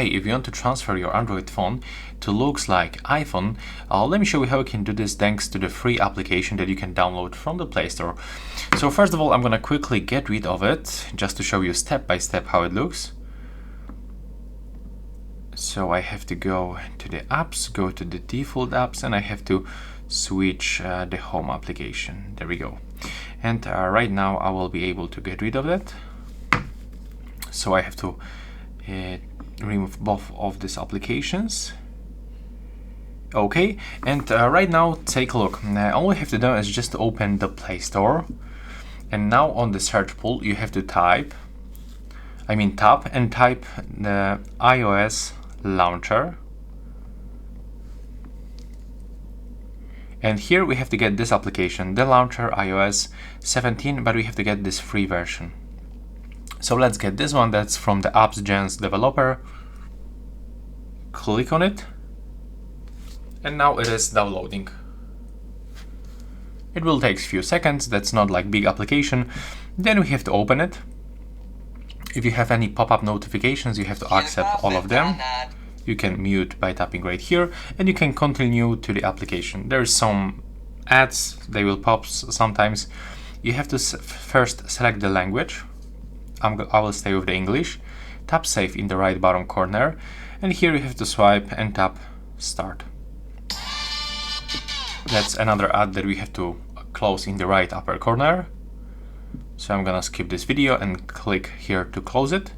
hey, if you want to transfer your Android phone to looks like iPhone, let me show you how you can do this thanks to the free application that you can download from the Play Store. So first of all, I'm gonna quickly get rid of it just to show you step by step how it looks. So I have to go to the apps, go to the default apps, and I have to switch the home application. There we go. And right now I will be able to get rid of that. So I have to remove both of these applications. Okay, and right now take a look. All you have to do is just open the Play Store, and now on the search pool you have to tap the iOS launcher. And here we have to get this application, the launcher iOS 17, but we have to get this free version. So let's get this one, that's from the AppsGen's developer. Click on it, and now it is downloading. It will take a few seconds, that's not like big application. Then we have to open it. If you have any pop-up notifications, you have to accept all of them. You can mute by tapping right here, and you can continue to the application. There's some ads, they will pop sometimes. You have to first select the language. I will stay with the English. Tap Save in the right bottom corner, and here you have to swipe and tap Start. That's another ad that we have to close in the right upper corner. So I'm gonna skip this video and click here to close it.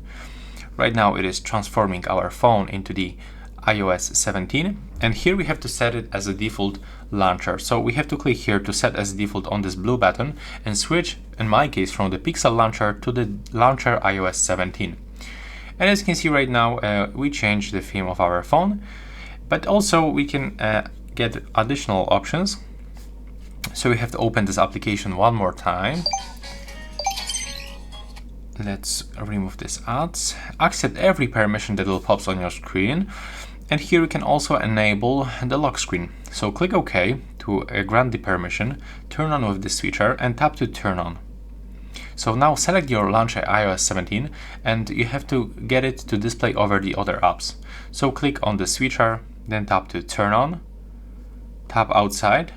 Right now it is transforming our phone into the iOS 17, and here we have to set it as a default launcher. So we have to click here to set as default on this blue button and switch, in my case, from the Pixel launcher to the launcher iOS 17. And as you can see right now, we changed the theme of our phone, but also we can get additional options. So we have to open this application one more time. Let's remove these ads. Accept every permission that will pop on your screen. And here we can also enable the lock screen. So click OK to grant the permission, turn on with the switcher, and tap to turn on. So now select your launcher iOS 17, and you have to get it to display over the other apps. So click on the switcher, then tap to turn on, tap outside,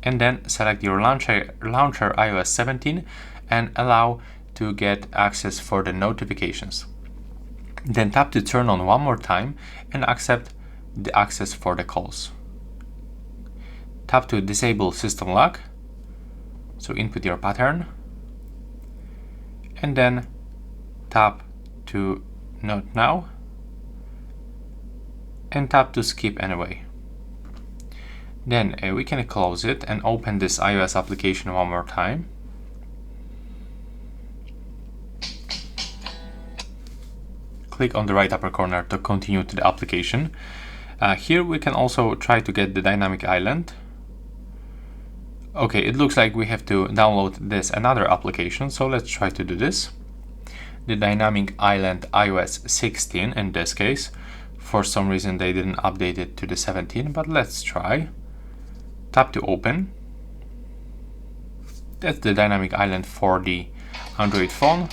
and then select your launcher iOS 17 and allow to get access for the notifications. Then tap to turn on one more time and accept the access for the calls. Tap to disable system lock, so input your pattern, and then tap to not now and tap to skip anyway. Then we can close it and open this iOS application one more time. Click on the right upper corner to continue to the application. Here we can also try to get the dynamic island. Okay, it looks like we have to download this another application, so let's try to do this. The dynamic island iOS 16 in this case. For some reason they didn't update it to the 17, but let's try. Tap to open. That's the dynamic island for the Android phone.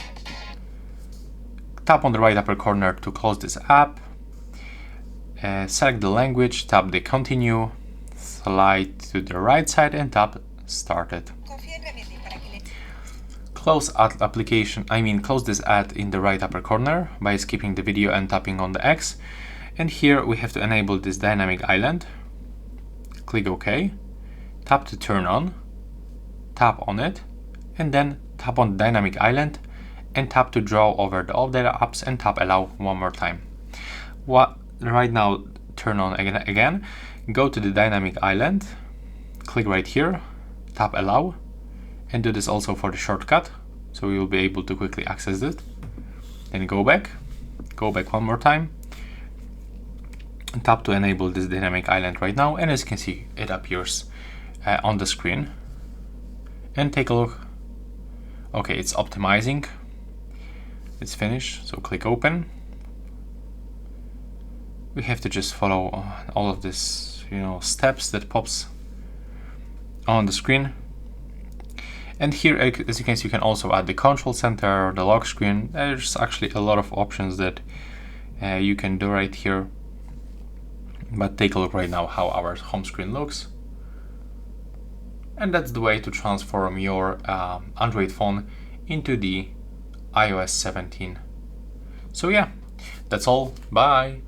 Tap on the right upper corner to close this app. Select the language, tap the continue, slide to the right side and tap started. Close close this ad in the right upper corner by skipping the video and tapping on the X. And here we have to enable this dynamic island. Click OK. Tap to turn on. Tap on it, and then tap on the dynamic island and tap to draw over the other apps and tap allow one more time. Right now turn on again, go to the dynamic island, click right here, tap allow, and do this also for the shortcut, so you will be able to quickly access it. Then go back one more time, and tap to enable this dynamic island right now, and as you can see it appears on the screen. And take a look. Okay, it's optimizing. It's finished, so click open. We have to just follow all of this, steps that pops on the screen. And here, as you can see, you can also add the control center, the lock screen. There's actually a lot of options that you can do right here. But take a look right now how our home screen looks. And that's the way to transform your Android phone into the iOS 17. So yeah, that's all. Bye.